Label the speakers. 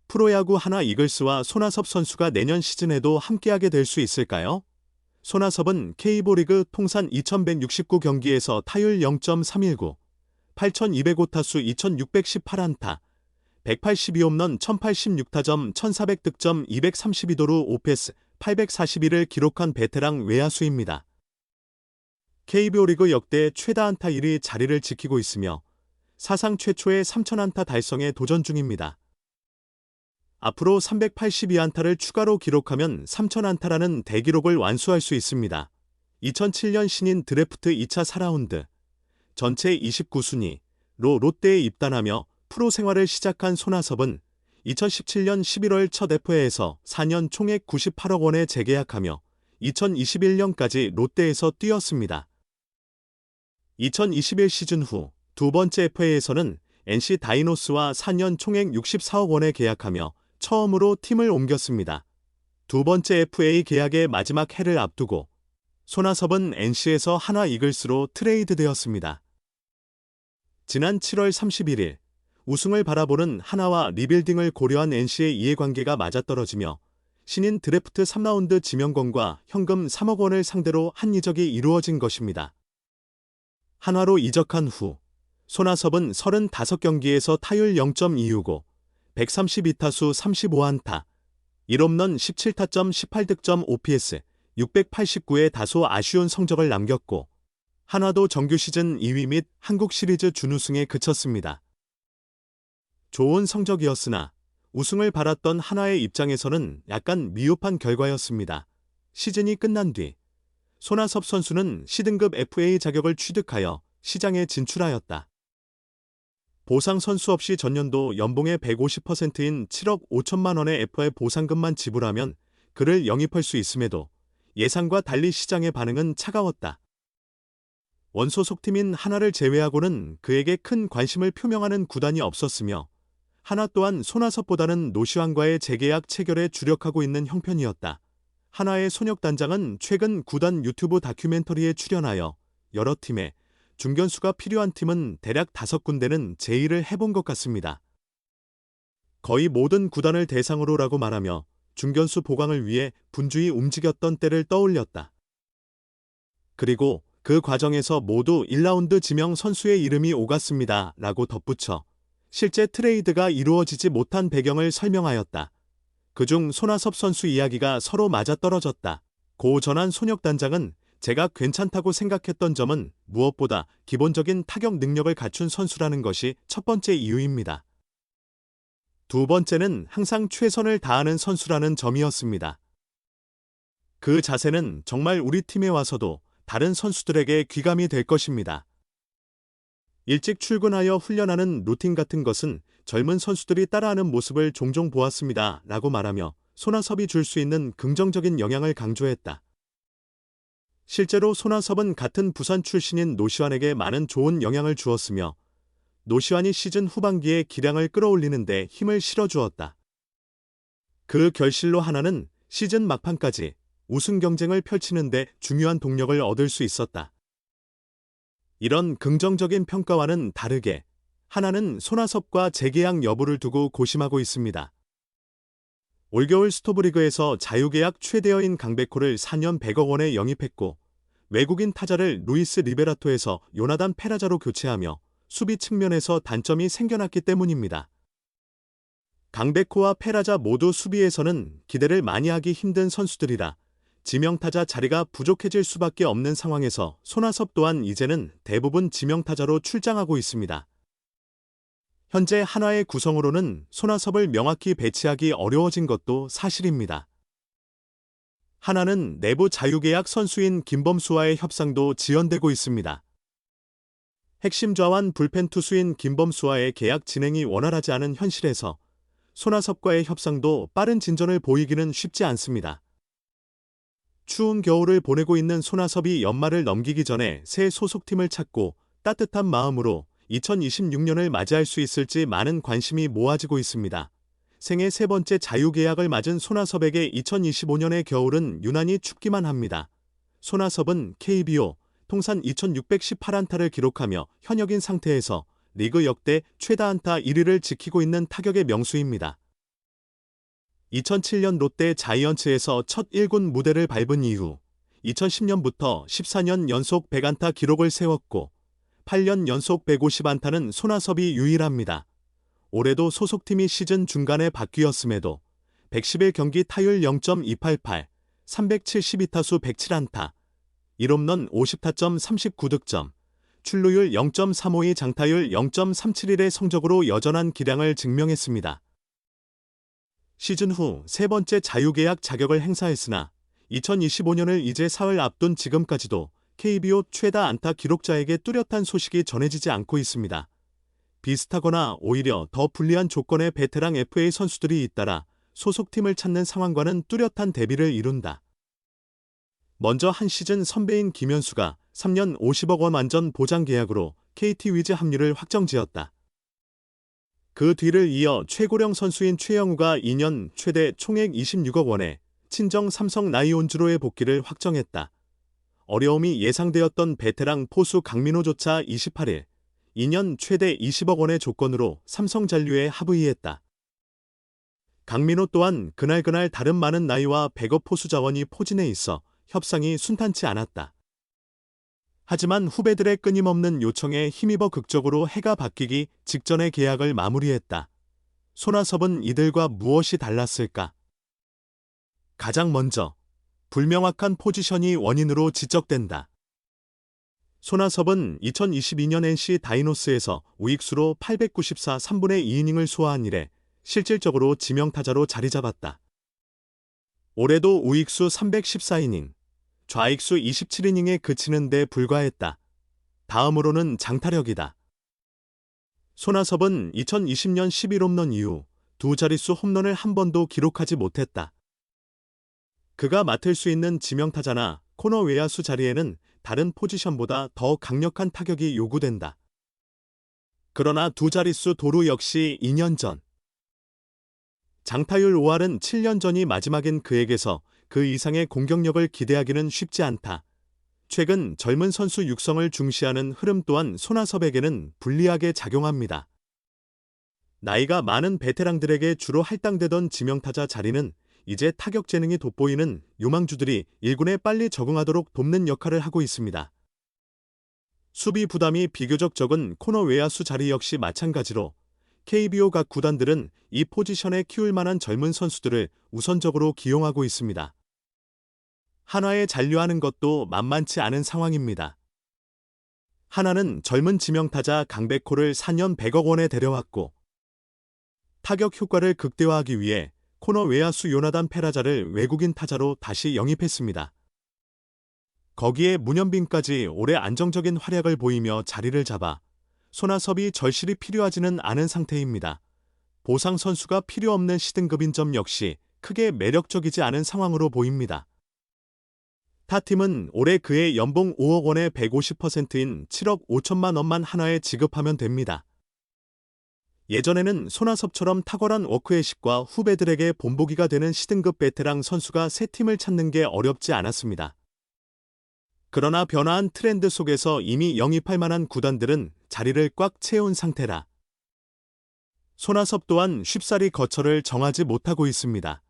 Speaker 1: 프로야구 하나 이글스와 손아섭 선수가 내년 시즌에도 함께하게 될 수 있을까요? 손아섭은 K리그 통산 2169경기에서 타율 0.319, 8205타수 2618안타, 182홈런 1086타점 1400득점 232도루 5패스 841을 기록한 베테랑 외야수입니다. KBO 리그 역대 최다 안타 1위 자리를 지키고 있으며 사상 최초의 3000안타 달성에 도전 중입니다. 앞으로 382안타를 추가로 기록하면 3000안타라는 대기록을 완수할 수 있습니다. 2007년 신인 드래프트 2차 4라운드, 전체 29순위로 롯데에 입단하며 프로 생활을 시작한 손아섭은 2017년 11월 첫 FA에서 4년 총액 98억 원에 재계약하며 2021년까지 롯데에서 뛰었습니다. 2021 시즌 후 두 번째 FA에서는 NC 다이노스와 4년 총액 64억 원에 계약하며 처음으로 팀을 옮겼습니다. 두 번째 FA 계약의 마지막 해를 앞두고 손아섭은 NC에서 한화 이글스로 트레이드되었습니다. 지난 7월 31일 우승을 바라보는 한화와 리빌딩을 고려한 NC의 이해관계가 맞아떨어지며 신인 드래프트 3라운드 지명권과 현금 3억 원을 상대로 한 이적이 이루어진 것입니다. 한화로 이적한 후 손아섭은 35경기에서 타율 0.265, 132타수 35안타, 1홈런 17타점 18득점 OPS 689의 다소 아쉬운 성적을 남겼고 한화도 정규 시즌 2위 및 한국 시리즈 준우승에 그쳤습니다. 좋은 성적이었으나 우승을 바랐던 한화의 입장에서는 약간 미흡한 결과였습니다. 시즌이 끝난 뒤 손아섭 선수는 C등급 FA 자격을 취득하여 시장에 진출하였다. 보상 선수 없이 전년도 연봉의 150%인 7억 5천만 원의 FA 보상금만 지불하면 그를 영입할 수 있음에도 예상과 달리 시장의 반응은 차가웠다. 원소속팀인 한화를 제외하고는 그에게 큰 관심을 표명하는 구단이 없었으며 한화 또한 손아섭보다는 노시환과의 재계약 체결에 주력하고 있는 형편이었다. 한화의 손혁단장은 최근 구단 유튜브 다큐멘터리에 출연하여 여러 팀에 중견수가 필요한 팀은 대략 5군데는 제의를 해본 것 같습니다. 거의 모든 구단을 대상으로라고 말하며 중견수 보강을 위해 분주히 움직였던 때를 떠올렸다. 그리고 그 과정에서 모두 1라운드 지명 선수의 이름이 오갔습니다. 라고 덧붙여 실제 트레이드가 이루어지지 못한 배경을 설명하였다. 그중 손아섭 선수 이야기가 서로 맞아떨어졌다. 고 전한 손혁단장은 제가 괜찮다고 생각했던 점은 무엇보다 기본적인 타격 능력을 갖춘 선수라는 것이 첫 번째 이유입니다. 두 번째는 항상 최선을 다하는 선수라는 점이었습니다. 그 자세는 정말 우리 팀에 와서도 다른 선수들에게 귀감이 될 것입니다. 일찍 출근하여 훈련하는 루틴 같은 것은 젊은 선수들이 따라하는 모습을 종종 보았습니다. 라고 말하며 손아섭이 줄 수 있는 긍정적인 영향을 강조했다. 실제로 손아섭은 같은 부산 출신인 노시환에게 많은 좋은 영향을 주었으며 노시환이 시즌 후반기에 기량을 끌어올리는 데 힘을 실어주었다. 그 결실로 한화는 시즌 막판까지 우승 경쟁을 펼치는 데 중요한 동력을 얻을 수 있었다. 이런 긍정적인 평가와는 다르게 한화는 손아섭과 재계약 여부를 두고 고심하고 있습니다. 올겨울 스토브리그에서 자유계약 최대여인 강백호를 4년 100억 원에 영입했고 외국인 타자를 루이스 리베라토에서 요나단 페라자로 교체하며 수비 측면에서 단점이 생겨났기 때문입니다. 강백호와 페라자 모두 수비에서는 기대를 많이 하기 힘든 선수들이라 지명타자 자리가 부족해질 수밖에 없는 상황에서 손아섭 또한 이제는 대부분 지명타자로 출장하고 있습니다. 현재 한화의 구성으로는 손아섭을 명확히 배치하기 어려워진 것도 사실입니다. 한화는 내부 자유계약 선수인 김범수와의 협상도 지연되고 있습니다. 핵심 좌완 불펜 투수인 김범수와의 계약 진행이 원활하지 않은 현실에서 손아섭과의 협상도 빠른 진전을 보이기는 쉽지 않습니다. 추운 겨울을 보내고 있는 손아섭이 연말을 넘기기 전에 새 소속팀을 찾고 따뜻한 마음으로 2026년을 맞이할 수 있을지 많은 관심이 모아지고 있습니다. 생애 세 번째 자유계약을 맞은 손아섭에게 2025년의 겨울은 유난히 춥기만 합니다. 손아섭은 KBO 통산 2618안타를 기록하며 현역인 상태에서 리그 역대 최다 안타 1위를 지키고 있는 타격의 명수입니다. 2007년 롯데 자이언츠에서 첫 1군 무대를 밟은 이후 2010년부터 14년 연속 100안타 기록을 세웠고 8년 연속 150안타는 손아섭이 유일합니다. 올해도 소속팀이 시즌 중간에 바뀌었음에도 111경기 타율 0.288, 372타수 107안타, 1홈런 50타점 39득점, 출루율 0.352 장타율 0.371의 성적으로 여전한 기량을 증명했습니다. 시즌 후 세 번째 자유계약 자격을 행사했으나 2025년을 이제 사흘 앞둔 지금까지도 KBO 최다 안타 기록자에게 뚜렷한 소식이 전해지지 않고 있습니다. 비슷하거나 오히려 더 불리한 조건의 베테랑 FA 선수들이 잇따라 소속팀을 찾는 상황과는 뚜렷한 대비를 이룬다. 먼저 한 시즌 선배인 김현수가 3년 50억 원 완전 보장 계약으로 KT 위즈 합류를 확정지었다. 그 뒤를 이어 최고령 선수인 최영우가 2년 최대 총액 26억 원에 친정 삼성 라이온즈로의 복귀를 확정했다. 어려움이 예상되었던 베테랑 포수 강민호조차 28일 2년 최대 20억 원의 조건으로 삼성 잔류에 합의했다. 강민호 또한 그날 다른 많은 나이와 백업 포수 자원이 포진해 있어 협상이 순탄치 않았다. 하지만 후배들의 끊임없는 요청에 힘입어 극적으로 해가 바뀌기 직전에 계약을 마무리했다. 손아섭은 이들과 무엇이 달랐을까? 가장 먼저 불명확한 포지션이 원인으로 지적된다. 손아섭은 2022년 NC 다이노스에서 우익수로 894 3분의 2이닝을 소화한 이래 실질적으로 지명타자로 자리 잡았다. 올해도 우익수 314이닝, 좌익수 27이닝에 그치는 데 불과했다. 다음으로는 장타력이다. 손아섭은 2020년 11홈런 이후 두 자릿수 홈런을 한 번도 기록하지 못했다. 그가 맡을 수 있는 지명타자나 코너 외야수 자리에는 다른 포지션보다 더 강력한 타격이 요구된다. 그러나 두 자릿수 도루 역시 2년 전. 장타율 5할은 7년 전이 마지막인 그에게서 그 이상의 공격력을 기대하기는 쉽지 않다. 최근 젊은 선수 육성을 중시하는 흐름 또한 손아섭에게는 불리하게 작용합니다. 나이가 많은 베테랑들에게 주로 할당되던 지명타자 자리는 이제 타격 재능이 돋보이는 유망주들이 1군에 빨리 적응하도록 돕는 역할을 하고 있습니다. 수비 부담이 비교적 적은 코너 외야수 자리 역시 마찬가지로 KBO 각 구단들은 이 포지션에 키울 만한 젊은 선수들을 우선적으로 기용하고 있습니다. 한화에 잔류하는 것도 만만치 않은 상황입니다. 한화는 젊은 지명타자 강백호를 4년 100억 원에 데려왔고 타격 효과를 극대화하기 위해 코너 외야수 요나단 페라자를 외국인 타자로 다시 영입했습니다. 거기에 문현빈까지 올해 안정적인 활약을 보이며 자리를 잡아 손아섭이 절실히 필요하지는 않은 상태입니다. 보상 선수가 필요 없는 시등급인 점 역시 크게 매력적이지 않은 상황으로 보입니다. 타팀은 올해 그의 연봉 5억 원의 150%인 7억 5천만 원만 한화에 지급하면 됩니다. 예전에는 손아섭처럼 탁월한 워크애식과 후배들에게 본보기가 되는 시등급 베테랑 선수가 새 팀을 찾는 게 어렵지 않았습니다. 그러나 변화한 트렌드 속에서 이미 영입할 만한 구단들은 자리를 꽉 채운 상태라 손아섭 또한 쉽사리 거처를 정하지 못하고 있습니다.